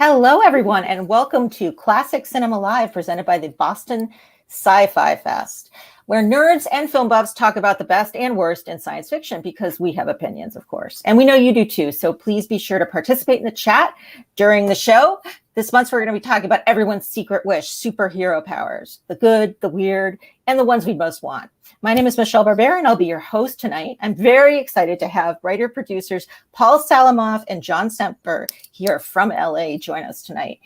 Hello, everyone, and welcome to Classic Cinema Live, presented by the Boston Sci-Fi Fest, where nerds and film buffs talk about the best and worst in science fiction, because we have opinions, of course. And we know you do too, so please be sure to participate in the chat during the show. This month, we're going to be talking about everyone's secret wish, superhero powers, the good, the weird, and the ones we most want. My name is Michelle Barbera, and I'll be your host tonight. I'm very excited to have writer-producers Paul Salamoff and John Semper here from LA join us tonight.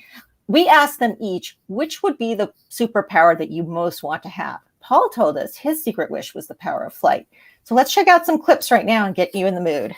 We asked them each, which would be the superpower that you most want to have? Paul told us his secret wish was the power of flight. So let's check out some clips right now and get you in the mood.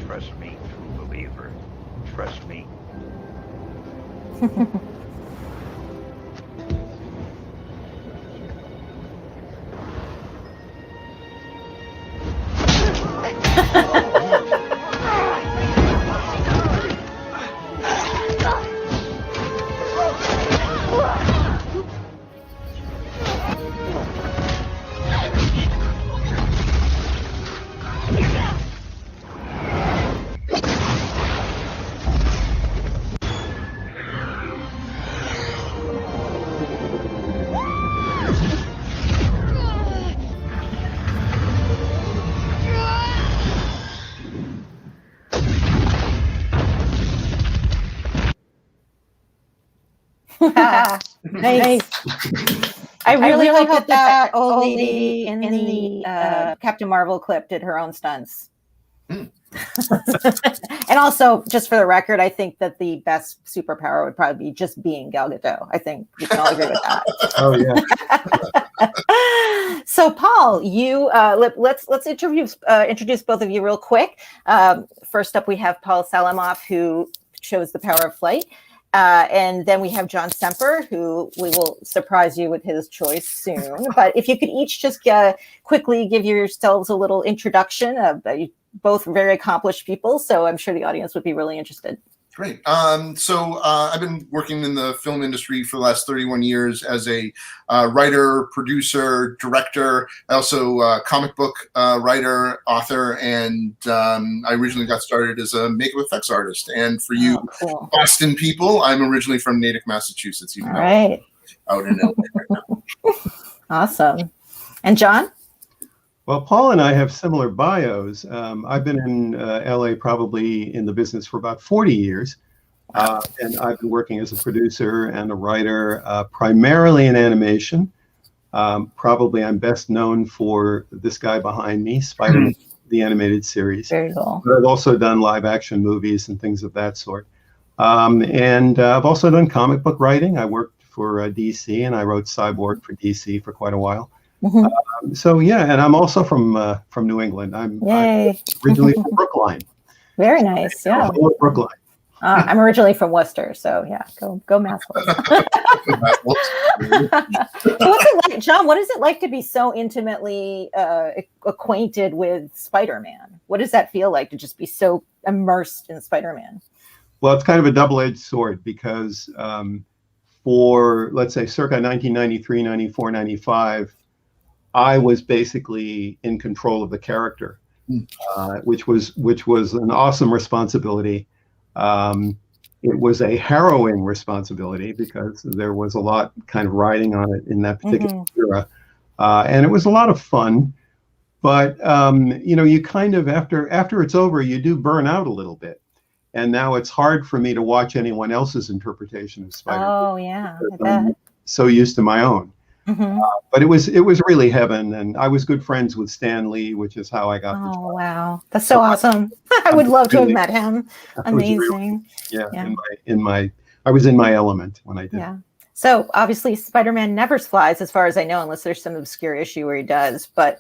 Trust me, true believer. Trust me. Nice. I really hope that old lady in the Captain Marvel clip did her own stunts. And also, just for the record, I think that the best superpower would probably be just being Gal Gadot. I think we can all agree with that. Oh yeah. So, Paul, you let's introduce both of you real quick. First up, we have Paul Salamoff, who chose the power of flight. And then we have John Semper, who we will surprise you with his choice soon. But if you could each just quickly give yourselves a little introduction. Both very accomplished people, so I'm sure the audience would be really interested. Great. So I've been working in the film industry for the last 31 years as a writer, producer, director. I also comic book writer, author, and I originally got started as a makeup effects artist. And for you Boston people, I'm originally from Natick, Massachusetts. Even All right. Out in LA right now. Awesome. And John? Well, Paul and I have similar bios. I've been in LA probably in the business for about 40 years. And I've been working as a producer and a writer, primarily in animation. Probably I'm best known for this guy behind me, Spider-Man, the animated series. Very cool. But I've also done live action movies and things of that sort. And I've also done comic book writing. I worked for DC, and I wrote Cyborg for DC for quite a while. So yeah, and I'm also from New England. I'm originally from Brookline. Very nice. Yeah. Brookline. I'm originally from Worcester, so yeah, go Massholes. What's it like, John? What is it like to be so intimately acquainted with Spider-Man? What does that feel like to just be so immersed in Spider-Man? Well, it's kind of a double-edged sword because for, let's say, circa 1993, 94, 95, I was basically in control of the character, which was an awesome responsibility. It was a harrowing responsibility because there was a lot kind of riding on it in that particular era, and it was a lot of fun. But you kind of after it's over, you do burn out a little bit. And now it's hard for me to watch anyone else's interpretation of Spider-Man. Oh yeah, I bet. I'm so used to my own. But it was really heaven, and I was good friends with Stan Lee, which is how I got the job. Oh wow, that's so awesome! I would love to have met him. Amazing. I was in my element when I did. Yeah. So obviously, Spider-Man never flies, as far as I know, unless there's some obscure issue where he does. But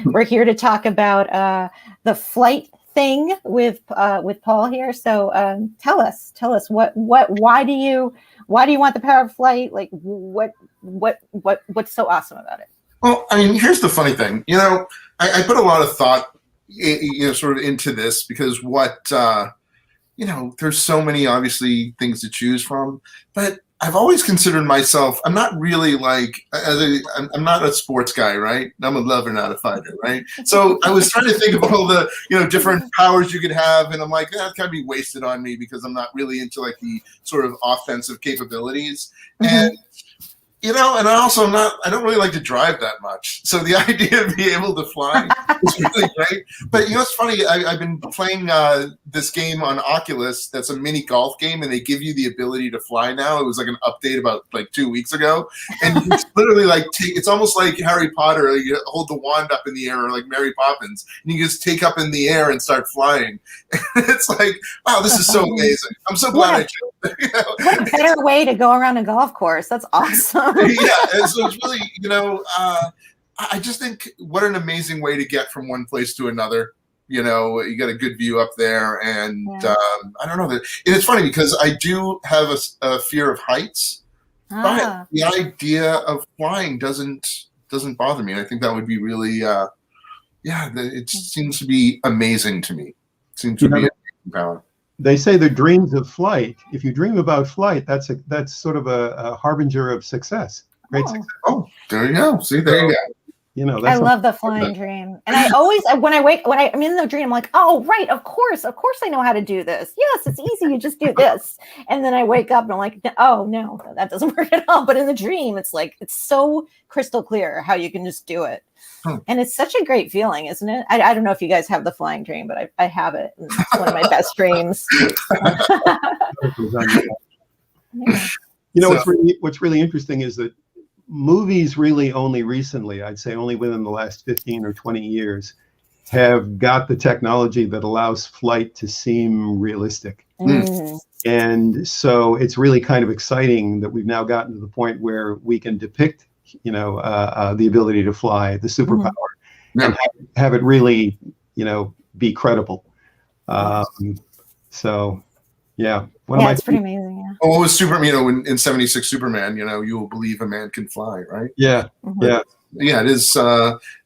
we're here to talk about the flight thing with Paul here. So tell us why do you want the power of flight? Like what's so awesome about it? Well, I mean, here's the funny thing. I put a lot of thought, sort of into this because there's so many obviously things to choose from, but I've always considered myself, I'm not really I'm not a sports guy, right? I'm a lover, not a fighter, right? So I was trying to think of all the, different powers you could have. And I'm like, that kind of be wasted on me because I'm not really into like the sort of offensive capabilities. And, and I don't really like to drive that much. So the idea of being able to fly is really great. But it's funny, I've been playing this game on Oculus that's a mini golf game, and they give you the ability to fly now. It was like an update about like 2 weeks ago. And it's literally like, it's almost like Harry Potter, like you hold the wand up in the air, or like Mary Poppins, and you just take up in the air and start flying. And it's like, wow, this is so amazing. I'm so glad I chose it. What a better way to go around a golf course. That's awesome. Yeah, and so it's really, I just think what an amazing way to get from one place to another. You got a good view up there, and I don't know that. And it's funny because I do have a fear of heights, but the idea of flying doesn't bother me. I think that would be really, it seems to be amazing to me. It seems to be amazing power. They say the dreams of flight. If you dream about flight, that's sort of a harbinger of success. Great success. Oh, there you go. See, there you go. I love the flying dream. And I always, when I'm in the dream, I'm like, oh, right, of course I know how to do this. Yes, it's easy. You just do this. And then I wake up and I'm like, oh, no, that doesn't work at all. But in the dream, it's like, it's so crystal clear how you can just do it. And it's such a great feeling, isn't it? I don't know if you guys have the flying dream, but I have it. And it's one of my best dreams. What's really interesting is that movies really only recently, I'd say only within the last 15 or 20 years, have got the technology that allows flight to seem realistic. And so it's really kind of exciting that we've now gotten to the point where we can depict the ability to fly, the superpower, and have it really, be credible. It's pretty amazing. Yeah. Oh, it was Superman, in 76 Superman, you will believe a man can fly, right? Yeah. Yeah, it is.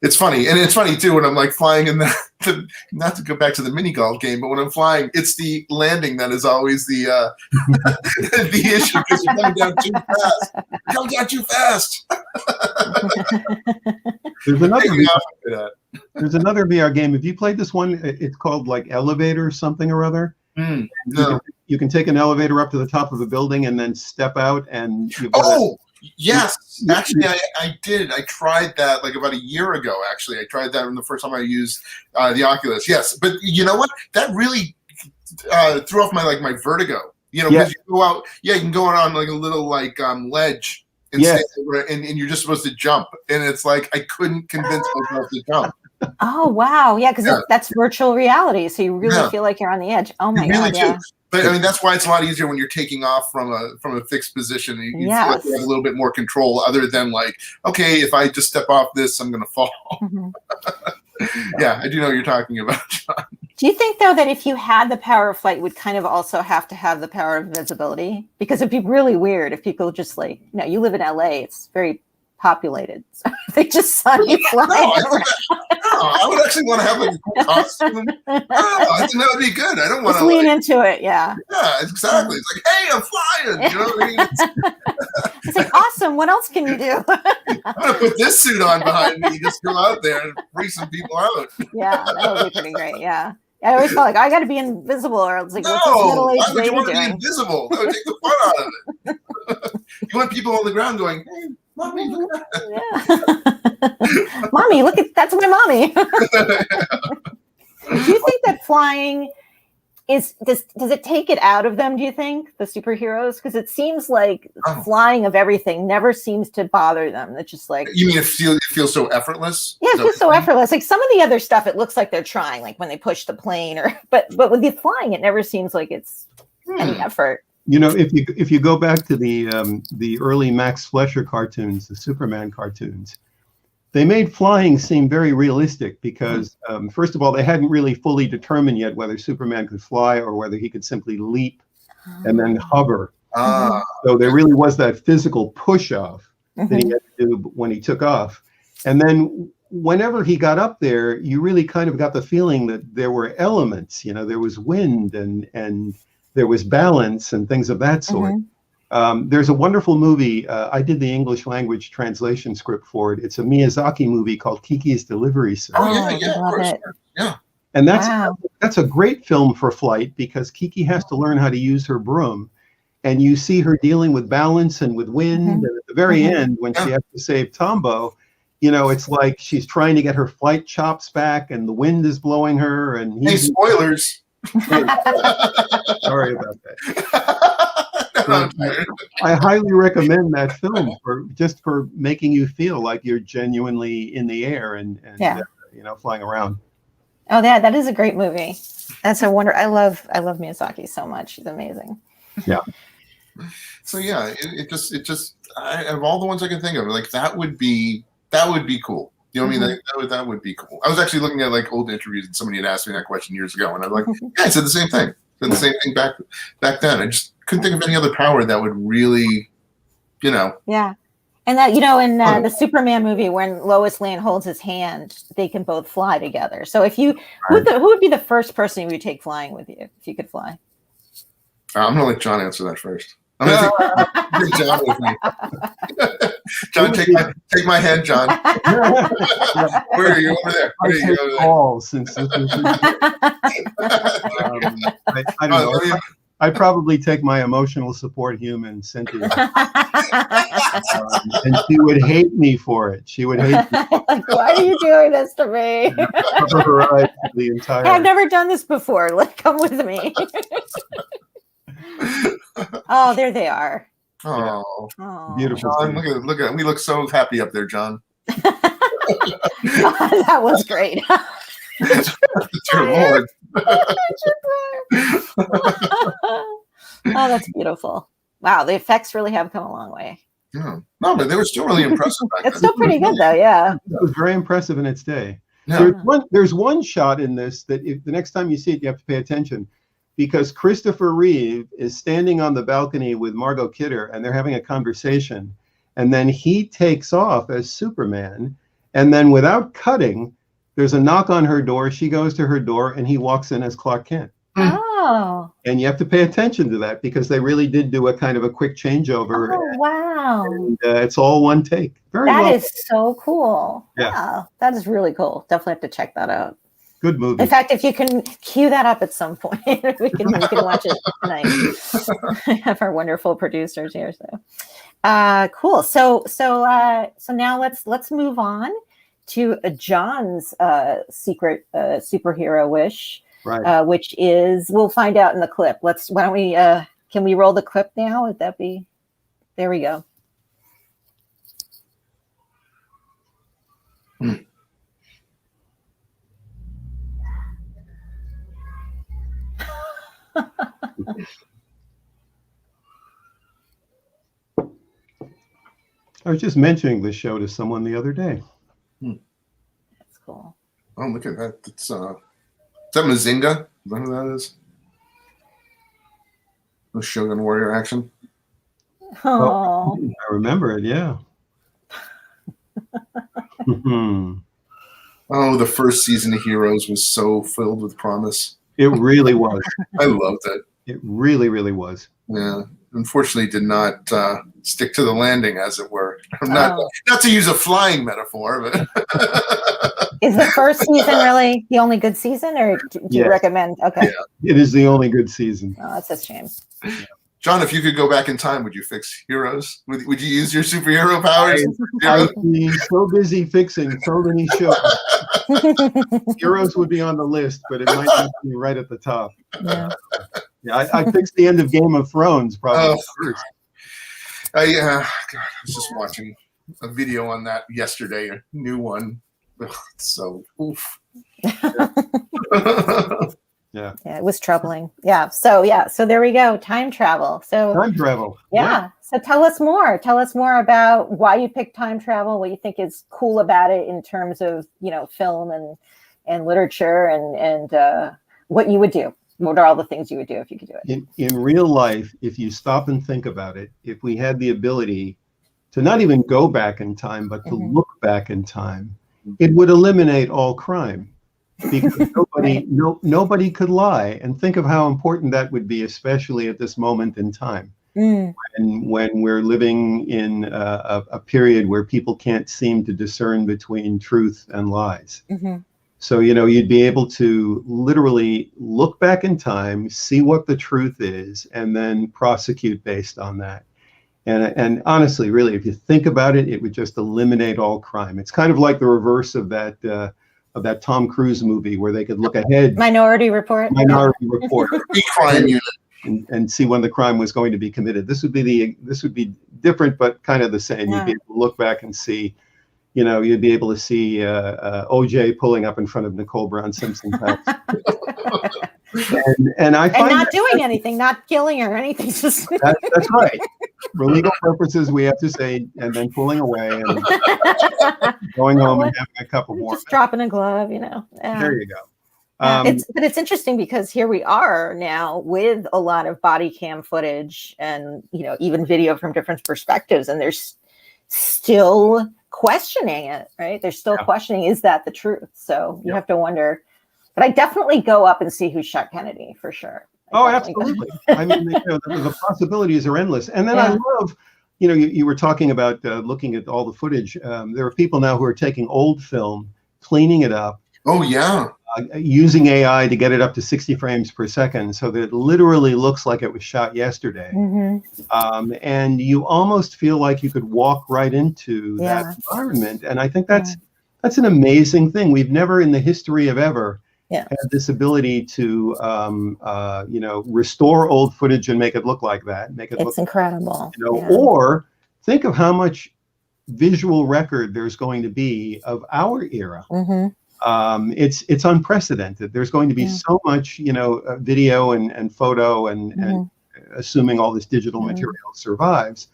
It's funny. And it's funny too, when I'm like flying in not to go back to the mini golf game, but when I'm flying, it's the landing that is always the the issue, because you're coming down too fast. You're coming down too fast. There's another VR game. Have you played this one? It's called like Elevator something or other. No. You can take an elevator up to the top of a building and then step out and yes, actually I did. I tried that like about a year ago. Actually, I tried that the first time I used the Oculus. Yes, but you know what? That really threw off my vertigo. Because you go out. Yeah, you can go on like a little ledge and stay over, and you're just supposed to jump. And it's like I couldn't convince myself to jump. Oh wow, yeah, because that's virtual reality, so you really feel like you're on the edge. Oh my god, yeah. But I mean, that's why it's a lot easier when you're taking off from a fixed position. You feel like you have a little bit more control, other than like, okay, if I just step off this, I'm going to fall. Yeah, I do know what you're talking about, John. Do you think, though, that if you had the power of flight, you would kind of also have to have the power of invisibility? Because it'd be really weird if people just you live in LA, it's very populated. So if they just saw you flying I would actually want to have like a cool costume. I think that would be good. I don't want to lean into it. Yeah. Yeah, exactly. It's like, hey, I'm flying. You know what I mean? What else can you do? I'm gonna put this suit on behind me. Just go out there and freak some people out. Yeah, that would be pretty great. Yeah. I always felt like I got to be invisible, or it's like, what's this No, middle-aged why would you lady want to be doing? invisible? That would take the fun out of it. You want people on the ground going, "Hey, mommy, look at Yeah. Mommy, look at that's my mommy. Do you think that flying does it take it out of them, do you think, the superheroes? Because it seems like flying of everything never seems to bother them. It's just like, You mean it feels so effortless? yeah, it's just so effortless. Like some of the other stuff, it looks like they're trying, like when they push the plane, but with the flying, it never seems like it's any effort. You know, if you go back to the early Max Fleischer cartoons, the Superman cartoons, they made flying seem very realistic because, first of all, they hadn't really fully determined yet whether Superman could fly or whether he could simply leap and then hover. So there really was that physical push-off that he had to do when he took off. And then whenever he got up there, you really kind of got the feeling that there were elements. You know, there was wind and there was balance and things of that sort. There's a wonderful movie. I did the English language translation script for it. It's a Miyazaki movie called Kiki's Delivery Service. Oh yeah, of course. Yeah. And that's a great film for flight because Kiki has to learn how to use her broom. And you see her dealing with balance and with wind. And at the very end, when she has to save Tombo, you know, it's like she's trying to get her flight chops back and the wind is blowing her. And Hey, spoilers. Sorry about that. I highly recommend that film for making you feel like you're genuinely in the air and you know, flying around. Oh, yeah, that is a great movie. That's a wonder. I love Miyazaki so much. He's amazing. Yeah. So yeah, it just of all the ones I can think of, like that would be cool. You know what I mean? That would be cool. I was actually looking at like old interviews and somebody had asked me that question years ago, and I'm like, yeah, I said the same thing. Said the same thing back then. I just couldn't think of any other power that would really, you know. Yeah. And that, you know, in the Superman movie, when Lois Lane holds his hand, they can both fly together. So if you, who would be the first person you would take flying with you if you could fly? I'm gonna let John answer that first. I'm gonna take John with me. John, take my hand, John. Where are you over there? Where are you over there? All since this is, I don't know. I'd probably take my emotional support human, Cynthia. And she would hate me for it. She would hate me. Like, why are you doing this to me? Cover her eyes for the entire. I've never done this before. Like, come with me. Oh, there they are. Oh, beautiful. John, look at. We look so happy up there, John. That was great. Dear Lord. Oh, that's beautiful. Wow, the effects really have come a long way. Yeah. No, but they were still really impressive back then. It's still pretty good though, yeah. It was very impressive in its day. Yeah. There's one shot in this that if the next time you see it, you have to pay attention, because Christopher Reeve is standing on the balcony with Margot Kidder and they're having a conversation, and then he takes off as Superman, and then without cutting, there's a knock on her door. She goes to her door and he walks in as Clark Kent. Oh. And you have to pay attention to that because they really did do a kind of a quick changeover. Oh, wow. And it's all one take. That is so cool. Yeah. Wow. That is really cool. Definitely have to check that out. Good movie. In fact, if you can cue that up at some point, we can watch it tonight. Have our wonderful producers here. So cool. So now let's move on to John's secret superhero wish. Right. Which is, we'll find out in the clip. Why don't we, can we roll the clip now? Would that be, there we go. I was just mentioning this show to someone the other day. That's cool. Oh, look at that. It's, is that Mazinga? Is that who that is? The Shogun Warrior action? Oh, I remember it, yeah. Oh, the first season of Heroes was so filled with promise. It really was. I loved it. It really, really was. Yeah. Unfortunately, did not stick to the landing, as it were. Not to use a flying metaphor, but is the first season really the only good season, or do you recommend? Okay, yeah. It is the only good season. Oh, that's a shame. John, if you could go back in time, would you fix Heroes? Would you use your superhero powers? I'd be so busy fixing so many shows. Heroes would be on the list, but it might not be right at the top. Yeah. I fixed the end of Game of Thrones probably first. God, I was just watching a video on that yesterday, a new one. Ugh, so oof. Yeah, it was troubling. So there we go. Time travel. Time travel. Yeah. So tell us more. Tell us more about why you picked time travel, what you think is cool about it in terms of, film and literature, and what you would do. What are all the things you would do if you could do it? In real life, if you stop and think about it, if we had the ability to not even go back in time, but to look back in time, it would eliminate all crime, because nobody could lie. And think of how important that would be, especially at this moment in time, when we're living in a period where people can't seem to discern between truth and lies. So, you'd be able to literally look back in time, see what the truth is, and then prosecute based on that. And honestly, really, if you think about it, it would just eliminate all crime. It's kind of like the reverse of that Tom Cruise movie where they could look ahead. Minority Report. Crime unit. And see when the crime was going to be committed. This would be different, but kind of the same. You'd be able to look back and see. You'd be able to see OJ pulling up in front of Nicole Brown Simpson's house. and not doing anything, not killing her or anything. That's right. For legal purposes, we have to say, and then pulling away and going home and having a cup of water. Just dropping a glove, There you go. But it's interesting because here we are now with a lot of body cam footage and, even video from different perspectives, and there's still questioning it, right? They're still questioning, is that the truth? So you have to wonder. But I definitely go up and see who shot Kennedy for sure. Absolutely. I mean, the possibilities are endless. And then I love, you were talking about looking at all the footage. There are people now who are taking old film, cleaning it up. Oh, yeah. Using AI to get it up to 60 frames per second so that it literally looks like it was shot yesterday. And you almost feel like you could walk right into that environment. And I think that's an amazing thing. We've never in the history of ever had this ability to, restore old footage and make it look like that. It's incredible. Or think of how much visual record there's going to be of our era. It's unprecedented. There's going to be so much, video and photo and assuming all this digital material survives.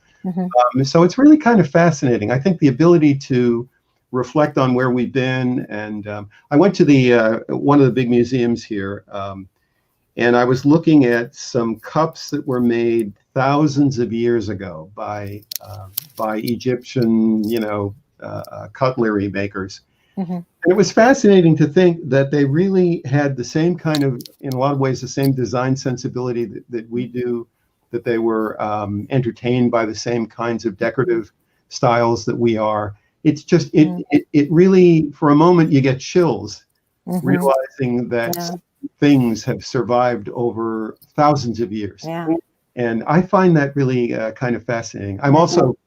So it's really kind of fascinating. I think the ability to reflect on where we've been, and I went to the one of the big museums here, and I was looking at some cups that were made thousands of years ago by Egyptian, cutlery makers. And it was fascinating to think that they really had the same kind of, in a lot of ways, the same design sensibility that we do, that they were entertained by the same kinds of decorative styles that we are. It's just, it really, for a moment, you get chills, realizing that things have survived over thousands of years. And I find that really kind of fascinating. I'm also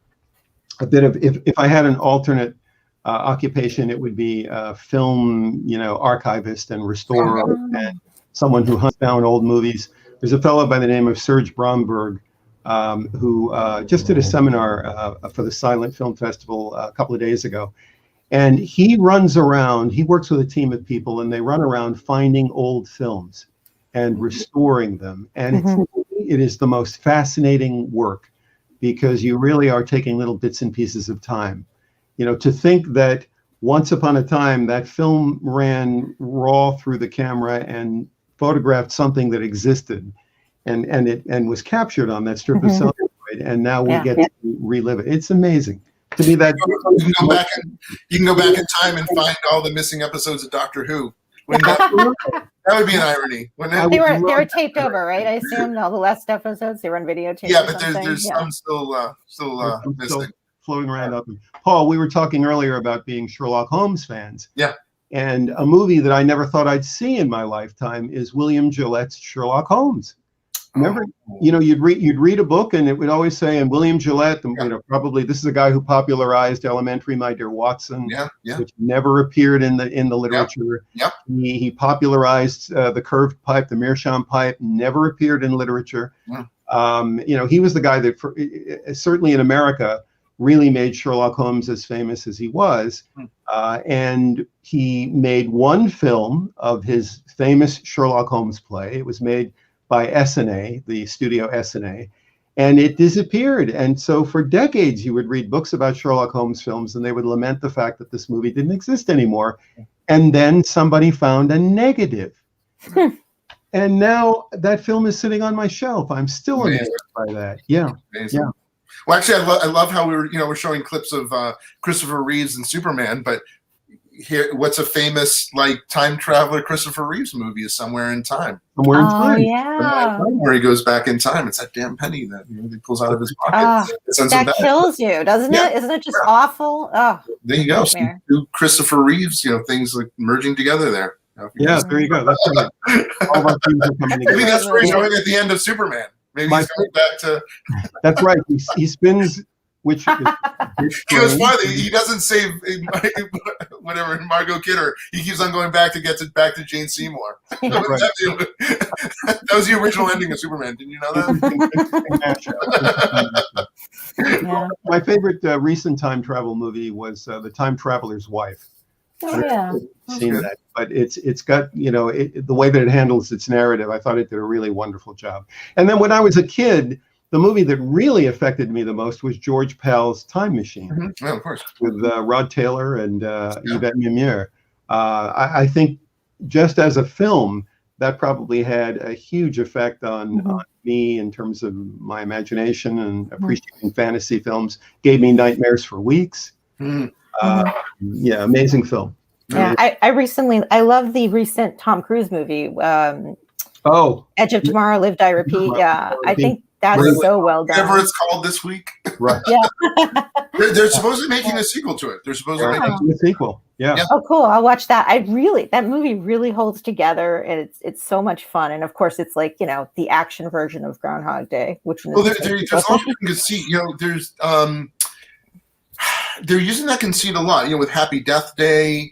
a bit of, if I had an alternate occupation, it would be a film, archivist and restorer and someone who hunts down old movies. There's a fellow by the name of Serge Bromberg who just did a seminar for the Silent Film Festival a couple of days ago. And he runs around, he works with a team of people, and they run around finding old films and restoring them. And it is the most fascinating work, because you really are taking little bits and pieces of time. To think that once upon a time that film ran raw through the camera and photographed something that existed, and was captured on that strip of celluloid, and now we get to relive it. It's amazing to me that you can go back in time and find all the missing episodes of Doctor Who. That would be an irony, wouldn't it? They were taped over, right? I assume all the last episodes they were on videotape. Yeah, or but something. there's some still missing. Floating around up. Paul, we were talking earlier about being Sherlock Holmes fans. Yeah. And a movie that I never thought I'd see in my lifetime is William Gillette's Sherlock Holmes. Remember, you'd read a book and it would always say, and William Gillette, probably this is a guy who popularized Elementary, My Dear Watson, which never appeared in the literature. Yep. He popularized the curved pipe, the meerschaum pipe, never appeared in literature. Yeah. He was the guy that, certainly in America, really made Sherlock Holmes as famous as he was. And he made one film of his famous Sherlock Holmes play. It was made by S&A, the studio S&A, and it disappeared. And so for decades, you would read books about Sherlock Holmes films, and they would lament the fact that this movie didn't exist anymore. And then somebody found a negative. And now that film is sitting on my shelf. I'm still amazed by that. Yeah. Amazing. Yeah. Well, actually, I love how we're showing clips of Christopher Reeves and Superman, but here, what's a famous time traveler Christopher Reeves movie is Somewhere in Time. Somewhere in Time. Yeah. Where he goes back in time. It's that damn penny that he pulls out of his pocket. That kills you, doesn't it? Isn't it just awful? Oh, there you go. Two Christopher Reeves, things like merging together there. Yeah, there you go. That's right. All of our things are coming together. Maybe that's where he's going at the end of Superman. Maybe he's going back to. That's right. He spins. Which he goes farther. He doesn't save whatever Margot Kidder. He keeps on going back to back to Jane Seymour. Right. That was the original ending of Superman. Didn't you know that? yeah. My favorite recent time travel movie was The Time Traveler's Wife. Oh yeah. Seen that, but it's got the way that it handles its narrative. I thought it did a really wonderful job. And then when I was a kid, the movie that really affected me the most was George Pal's Time Machine. Mm-hmm. Yeah, of course. With Rod Taylor and Yvette Mimieux. I think just as a film, that probably had a huge effect on me in terms of my imagination and appreciating fantasy films. Gave me nightmares for weeks. Yeah, amazing film. Yeah, I love the recent Tom Cruise movie, Edge of Tomorrow, Live, Die, Repeat. Yeah, I think that's so well done. Whatever it's called this week. Right. Yeah. They're supposedly making a sequel to it. They're supposed to make a sequel. Yeah. Oh, cool. I'll watch that. That movie really holds together, and it's so much fun. And of course, it's like, the action version of Groundhog Day, which there's also conceit. There's they're using that conceit a lot. With Happy Death Day.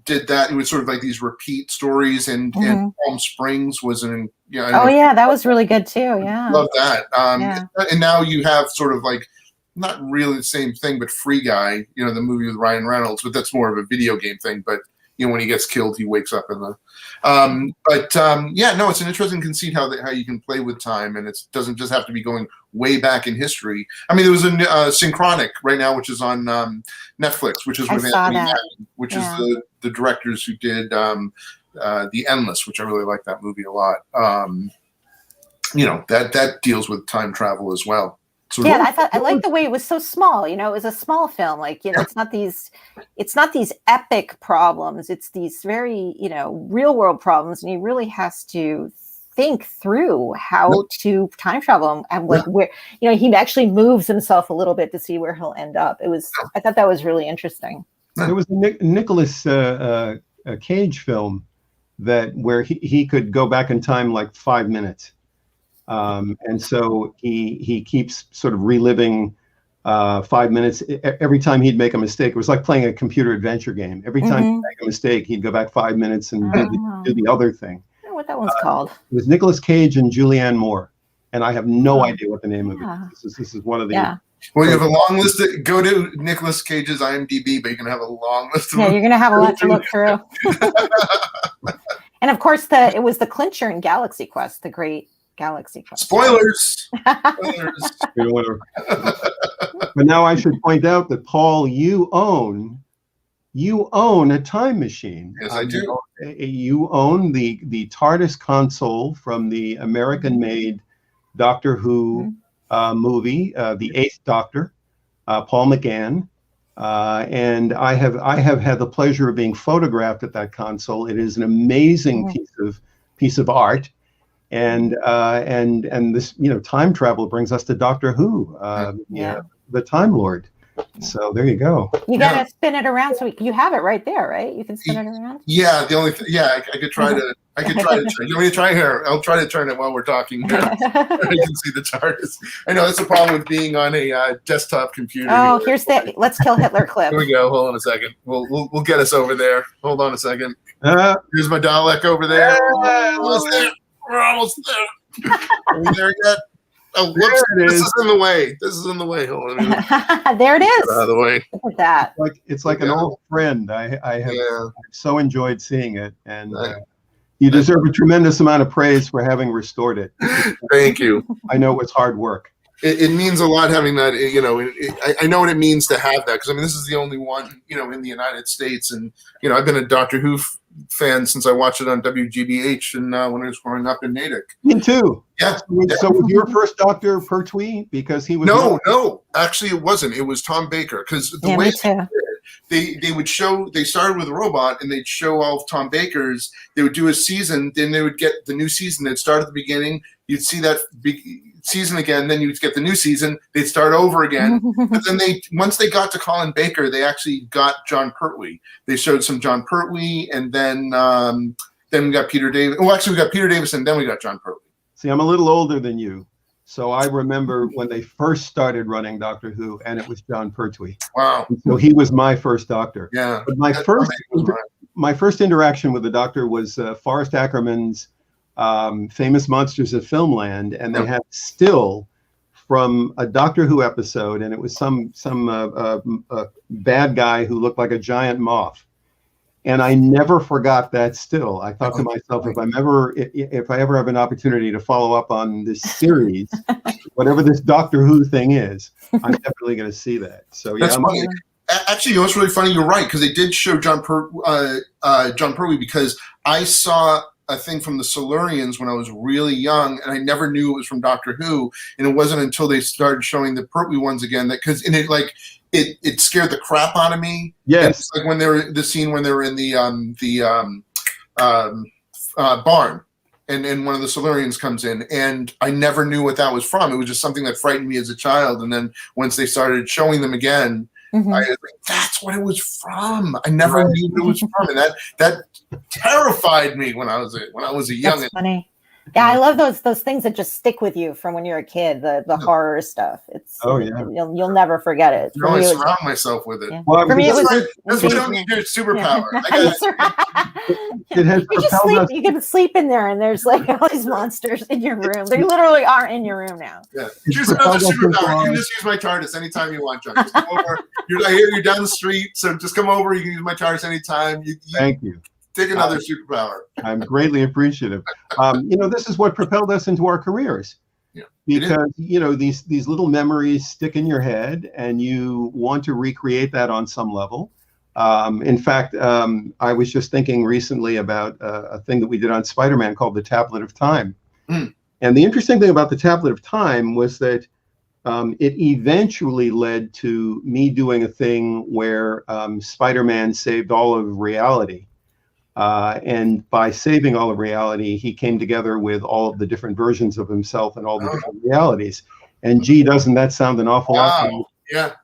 Did that? It was sort of like these repeat stories, and Palm Springs was an that was really good too. Yeah, love that. And now you have sort of like not really the same thing, but Free Guy, the movie with Ryan Reynolds, but that's more of a video game thing. But when he gets killed, he wakes up in the. It's an interesting conceit how you can play with time, and it doesn't just have to be going way back in history. I mean, there was a Synchronic right now, which is on Netflix, which is with Anthony Mackie, which is the directors who did The Endless, which I really like that movie a lot. That deals with time travel as well. So I like the way it was so small. It was a small film. It's not these epic problems. It's these very, real world problems, and he really has to think through how to time travel and where, he actually moves himself a little bit to see where he'll end up. I thought that was really interesting. There was a Nicolas Cage film where he could go back in time like 5 minutes. And so he keeps sort of reliving 5 minutes every time he'd make a mistake. It was like playing a computer adventure game. Every time he'd make a mistake, he'd go back 5 minutes and do the other thing. I don't know what that one's called. It was Nicolas Cage and Julianne Moore, and I have no idea what the name of it is. This is one of the. Yeah. Well, you have a long list. Go to Nicolas Cage's IMDb, but you're gonna have a long list. You're gonna have a lot to look through. And of course, it was the clincher in Galaxy Quest, the great Galaxy Quest. Spoilers. But now I should point out that, Paul, you own a time machine. Yes, I do. You own the TARDIS console from the American-made Doctor Who movie, The Eighth Doctor, Paul McGann. And I have had the pleasure of being photographed at that console. It is an amazing piece of art. And this, time travel brings us to Doctor Who, the Time Lord. So there you go. You got to spin it around, so you have it right there, right? You can spin it around. Yeah, the only I could try to. I could try to. You want me to try here? I'll try to turn it while we're talking. Here. You can see the TARDIS. I know that's the problem with being on a desktop computer. Oh, here's the "Let's Kill Hitler" clip. Here we go. Hold on a second. We'll get us over there. Hold on a second. Here's my Dalek over there. Almost there. We're almost there. Are we there yet? Oh, whoops! This is in the way. This is in the way. Hold on. There it is. Out of the way. Look at that. It's like an old friend. I have so enjoyed seeing it, and you deserve a tremendous amount of praise for having restored it. Thank you. I know it's hard work. It means a lot having that. I know what it means to have that, because I mean this is the only one in the United States, and I've been a Doctor Who fan since I watched it on WGBH and when I was growing up in Natick. Me too. Yeah. So was your first Doctor Pertwee? Because he was no, actually it wasn't. It was Tom Baker, because the way they would show, they started with a robot and they'd show all of Tom Baker's. They would do a season, then they would get the new season. They'd start at the beginning. You'd see that big season again, then you'd get the new season. They'd start over again. But then once they got to Colin Baker, they actually got John Pertwee. They showed some John Pertwee, and then we got Peter Davis. Well, actually, we got Peter Davison, then we got John Pertwee. See, I'm a little older than you, so I remember when they first started running Doctor Who, and it was John Pertwee. Wow! So he was my first Doctor. Yeah. But my first interaction with the Doctor was Forrest Ackerman's Famous Monsters of Filmland, and they had still from a Doctor Who episode, and it was some bad guy who looked like a giant moth. And I never forgot that still. I thought to myself, if I ever have an opportunity to follow up on this series, whatever this Doctor Who thing is, I'm definitely going to see that. So yeah, that's funny. Actually, what's really funny, you're right, because they did show John Pertwee, because I saw a thing from the Silurians when I was really young, and I never knew it was from Doctor Who. And it wasn't until they started showing the Pertwee ones again it scared the crap out of me. Yes, it's like when they were the scene when they were in the barn, and one of the Silurians comes in, and I never knew what that was from. It was just something that frightened me as a child. And then once they started showing them again, I was like, that's what it was from. I never knew what it was from, and that terrified me when I was a young. That's funny. Yeah, I love those things that just stick with you from when you're a kid. The horror stuff. It's you'll never forget it. I always surround myself with it. Yeah. Well, for me, it was. That's why you don't need your superpower. You can sleep in there, and there's like all these monsters in your room. They literally are in your room now. Yeah, choose another superpower. You can just use my TARDIS anytime you want, John. Just come over. You're down the street, so just come over. You can use my TARDIS anytime. Thank you. Take another superpower. I'm greatly appreciative. This is what propelled us into our careers. Yeah, because these little memories stick in your head, and you want to recreate that on some level. In fact, I was just thinking recently about a thing that we did on Spider-Man called the Tablet of Time. And the interesting thing about the Tablet of Time was that it eventually led to me doing a thing where Spider-Man saved all of reality. And by saving all of reality, he came together with all of the different versions of himself and all the different realities. And gee, doesn't that sound an awful lot? Yeah.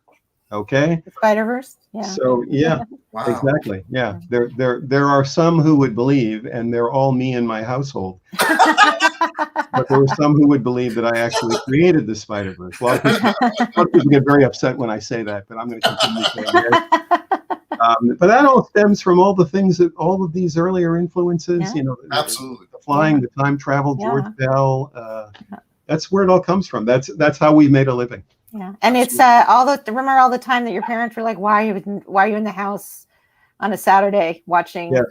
Okay. The Spider-Verse. Yeah. So yeah, exactly. Yeah. There are some who would believe, and they're all me and my household. But there were some who would believe that I actually created the Spider-Verse. Well, people get very upset when I say that, but I'm going to continue saying it. But that all stems from all of these earlier influences, absolutely. The flying, the time travel, George Bell. That's where it all comes from. That's how we made a living. Yeah, and it's remember all the time that your parents were like, "Why are you in the house on a Saturday watching?" Yep.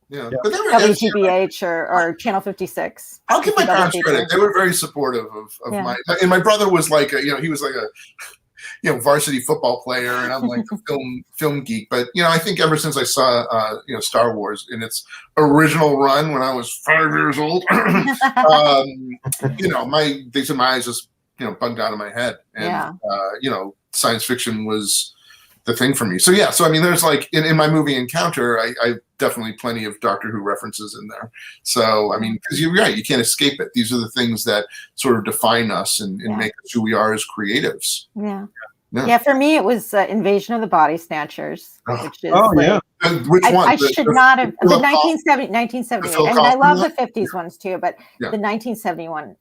Yeah. But WGBH or Channel 56. I'll give my parents credit; they were very supportive of my. And my brother was like, he was like a. Varsity football player, and I'm like a film geek. But I think ever since I saw Star Wars in its original run when I was 5 years old, my eyes just bugged out of my head, and science fiction was the thing for me. So yeah, so I mean, there's like in my movie Encounter, I definitely plenty of Doctor Who references in there. So I mean, because you're right, you can't escape it. These are the things that sort of define us and make us who we are as creatives. Yeah. Yeah, for me it was Invasion of the Body Snatchers, which is which one? I should not have the 1978. I mean, I love the 50s ones too, but the 1971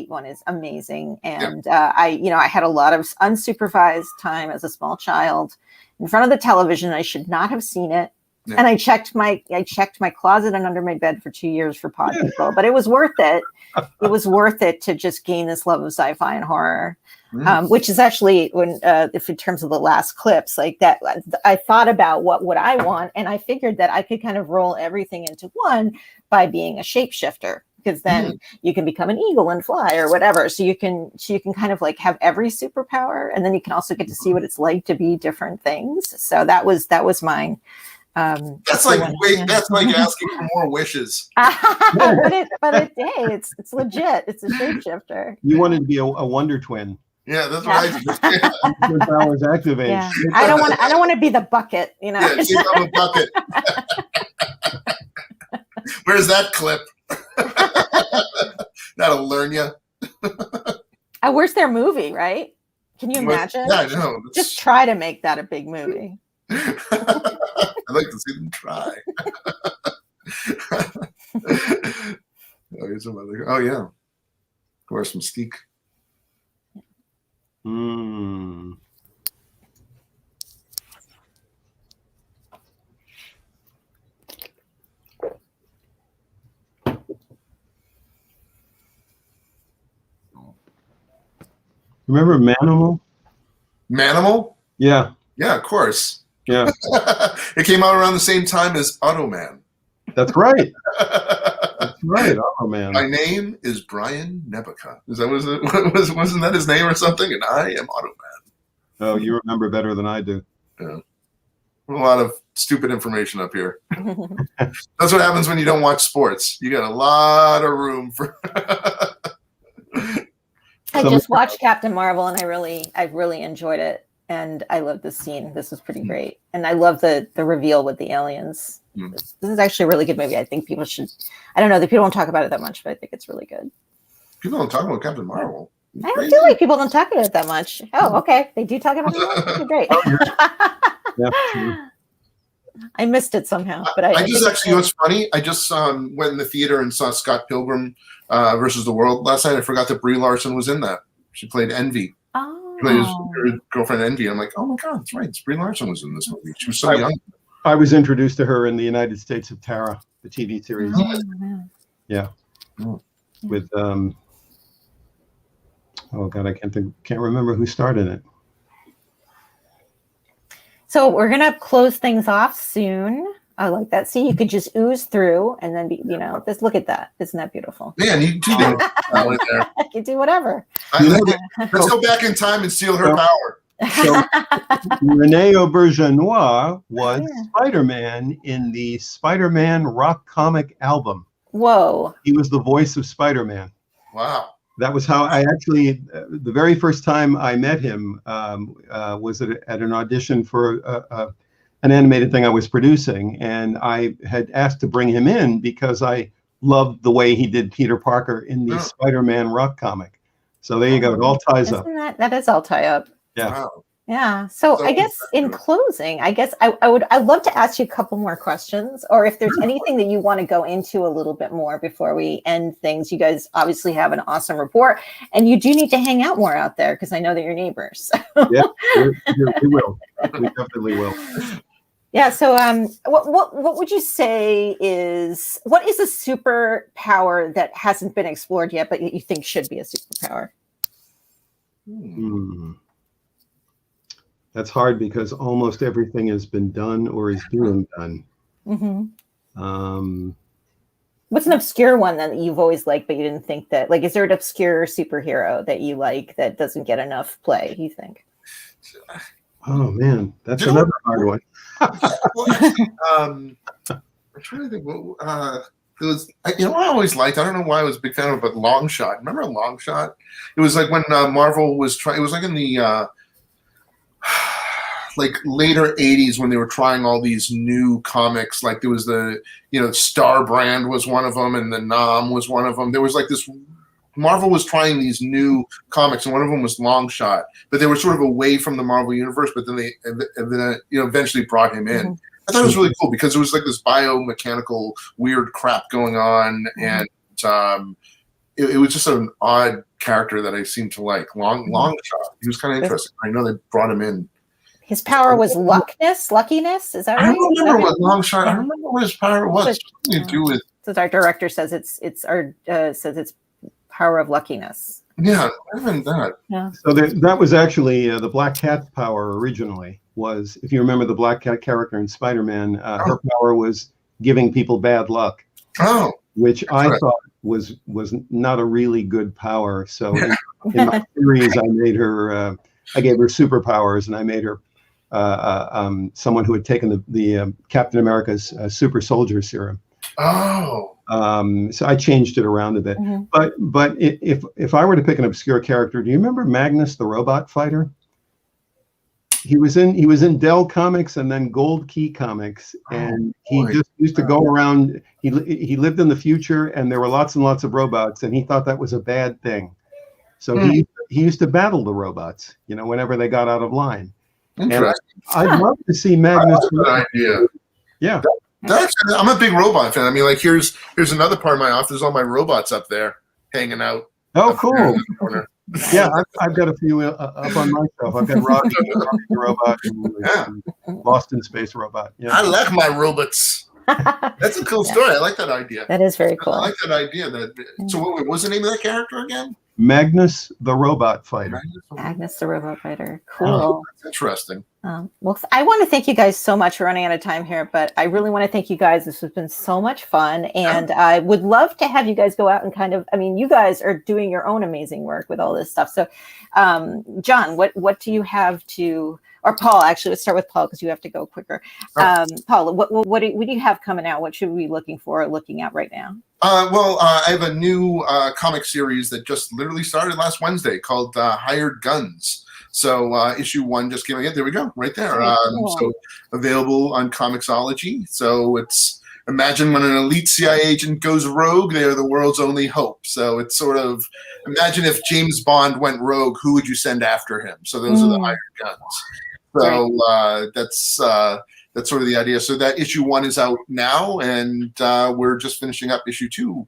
one is amazing. And I had a lot of unsupervised time as a small child in front of the television. I should not have seen it. Yeah. And I checked my closet and under my bed for 2 years for Pod People, but it was worth it. It was worth it to just gain this love of sci-fi and horror. Which is actually when, if in terms of the last clips, like that, I thought about what would I want, and I figured that I could kind of roll everything into one by being a shapeshifter, because then you can become an eagle and fly or whatever. So you can kind of like have every superpower, and then you can also get to see what it's like to be different things. So that was mine. That's like asking for more wishes. but it's legit. It's a shapeshifter. You wanted to be a Wonder Twin. Yeah, that's what I did. Powers activate. Yeah. I don't want to be the bucket. Yeah, I'm a bucket. Where's that clip? That'll learn you. Where's their movie? Right? Can you imagine? Yeah, I know. Just try to make that a big movie. I'd like to see them try. Oh yeah, of course, Mystique. Remember Manimal? Manimal? Yeah. Yeah, of course. Yeah. It came out around the same time as Automan. That's right. That's right, Automan. My name is Brian Nebuchadnezzar. Wasn't that his name or something? And I am Automan. Oh, you remember better than I do. Yeah. A lot of stupid information up here. That's what happens when you don't watch sports. You got a lot of room for. I just watched Captain Marvel, and I really enjoyed it. And I love this scene. This was pretty great. And I love the reveal with the aliens. This is actually a really good movie. I think people should, I don't know, that people don't talk about it that much, but I think it's really good. People don't talk about Captain Marvel. I don't feel like people don't talk about it that much. Oh, okay. They do talk about it. Okay, great. I missed it somehow, but I just actually, you know what's funny? I just went in the theater and saw Scott Pilgrim versus the World last night. I forgot that Brie Larson was in that. She played Envy. She played his girlfriend Envy. I'm like, oh my God, that's right. Brie Larson was in this movie. She was so young. I was introduced to her in the United States of Tara, the TV series. Yeah. With oh God, I can't remember who started it. So we're gonna close things off soon. I like that. See, you could just ooze through and then be, just look at that. Isn't that beautiful? Man, you do that. You can do whatever. Let's go back in time and steal her power. So, Rene Auberjonois was Spider-Man in the Spider-Man rock comic album. Whoa. He was the voice of Spider-Man. Wow. That was how I actually, the very first time I met him was at an audition for an animated thing I was producing. And I had asked to bring him in because I loved the way he did Peter Parker in the Spider-Man rock comic. So there you go. It all ties up. That is all tie up. Yeah. Wow. Yeah. So I guess in closing, I'd love to ask you a couple more questions, or if there's anything that you want to go into a little bit more before we end things. You guys obviously have an awesome report, and you do need to hang out more out there because I know that you're neighbors. Yeah, we will. We definitely will. Yeah. So what would you say what is a superpower that hasn't been explored yet, but you think should be a superpower? That's hard because almost everything has been done or is being done. What's an obscure one that you've always liked, but you didn't think that, like, is there an obscure superhero that you like that doesn't get enough play, you think? Oh man, that's another hard one. I'm trying to think. It was, I always liked, I don't know why I was a big fan of it, but Long Shot. Remember Long Shot? It was like when Marvel was trying, it was like in the like later 80s when they were trying all these new comics. Like there was the, Star Brand was one of them, and the Nam was one of them. There was like this, Marvel was trying these new comics, and one of them was Longshot, but they were sort of away from the Marvel universe, but then they eventually brought him in. I thought it was really cool because it was like this biomechanical weird crap going on, and it was just an odd character that I seemed to like. Longshot. He was kind of interesting. I know they brought him in. His power was luckiness. Is that right? I don't remember what Longshot. I don't remember what his power was. Something to do with. Since our director says it's power of luckiness. Yeah, I haven't that. Yeah. So that was actually the Black Cat power originally. Was, if you remember the Black Cat character in Spider-Man, her power was giving people bad luck. Oh. Which I thought was not a really good power. So in my series, I made her. I gave her superpowers, and I made her someone who had taken the Captain America's super soldier serum. Oh. So I changed it around a bit. But if I were to pick an obscure character, do you remember Magnus the Robot Fighter? He was in Dell Comics and then Gold Key Comics, and he just used to go around. He lived in the future, and there were lots and lots of robots, and he thought that was a bad thing. So he used to battle the robots, whenever they got out of line. And I'd love to see Magnus. That idea. Yeah. I'm a big robot fan. I mean, like here's another part of my office. There's all my robots up there hanging out. Oh, cool. Yeah, I've got a few up on my shelf. I've got Rocky the Robot and Boston Space Robot. Yeah. I like my robots. That's a cool story. I like that idea. That is very cool. I like that idea. So what was the name of that character again? Magnus the Robot Fighter. Magnus the Robot Fighter. Cool. Oh, that's interesting. Well, I want to thank you guys so much. We're running out of time here, but I really want to thank you guys. This has been so much fun, and I would love to have you guys go out and you guys are doing your own amazing work with all this stuff. So, John, what do you have to, or Paul, actually, let's start with Paul because you have to go quicker. Paul, what do you have coming out? What should we be looking at right now? I have a new comic series that just literally started last Wednesday called Hired Guns. So issue 1 just came out. There we go, right there. Cool. So available on Comixology. So it's, imagine when an elite CIA agent goes rogue, they are the world's only hope. So it's sort of, imagine if James Bond went rogue, who would you send after him? So those are the hired guns. So that's sort of the idea. So that issue 1 is out now, and we're just finishing up issue 2.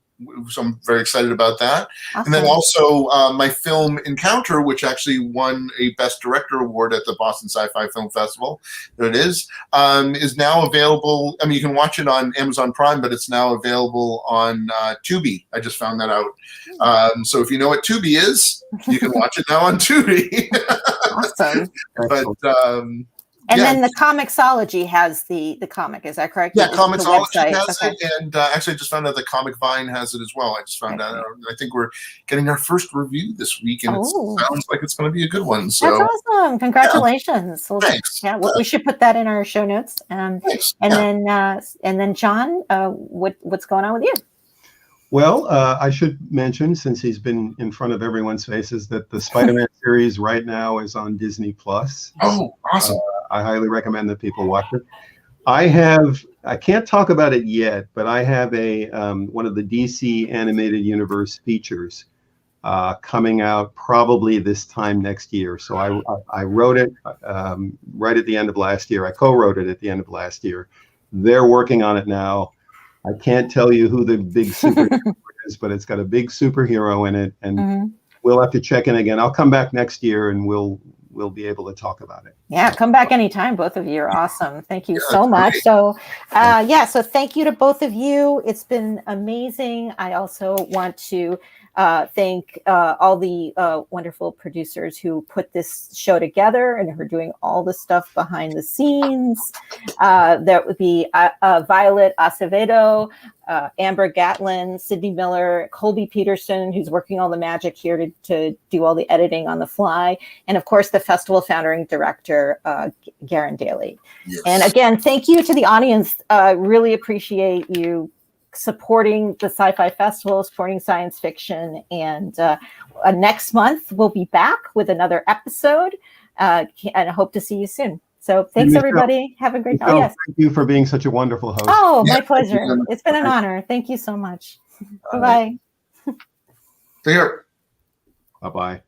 So I'm very excited about that. Awesome. And then also my film Encounter, which actually won a Best Director award at the Boston Sci-Fi Film Festival. There it is now available. I mean, you can watch it on Amazon Prime, but it's now available on Tubi. I just found that out. So if you know what Tubi is, you can watch it now on Tubi. Awesome. But and then the Comixology has the comic. Is that correct? Yeah, Comixology has it, and actually I just found out that Comic Vine has it as well. I just found out. I think we're getting our first review this week, and it sounds like it's going to be a good one. So that's awesome! Congratulations. Yeah. Thanks. Yeah, we should put that in our show notes. Thanks. And then John, what's going on with you? Well, I should mention, since he's been in front of everyone's faces, that the Spider-Man series right now is on Disney Plus. Oh, awesome. I highly recommend that people watch it. I can't talk about it yet, but I have one of the DC Animated Universe features coming out probably this time next year. So I wrote it right at the end of last year. I co-wrote it at the end of last year. They're working on it now. I can't tell you who the big superhero is, but it's got a big superhero in it, and we'll have to check in again. I'll come back next year, and we'll be able to talk about it. Yeah, come back anytime. Both of you are awesome. Thank you so much. So, so thank you to both of you. It's been amazing. I also want to thank all the wonderful producers who put this show together and who are doing all the stuff behind the scenes. That would be Violet Acevedo, Amber Gatlin, Sydney Miller, Colby Peterson, who's working all the magic here to do all the editing on the fly. And of course, the festival founder and director, Garen Daly. Yes. And again, thank you to the audience. Really appreciate you supporting the Sci-Fi Festival, supporting science fiction. And next month, we'll be back with another episode. And I hope to see you soon. So thanks, Michelle, everybody. Have a great. Michelle, Oh, yes. thank you for being such a wonderful host. Oh, Yeah, my thank pleasure. you. It's been an honor. Thank you so much. All Bye-bye. Take care. Bye-bye.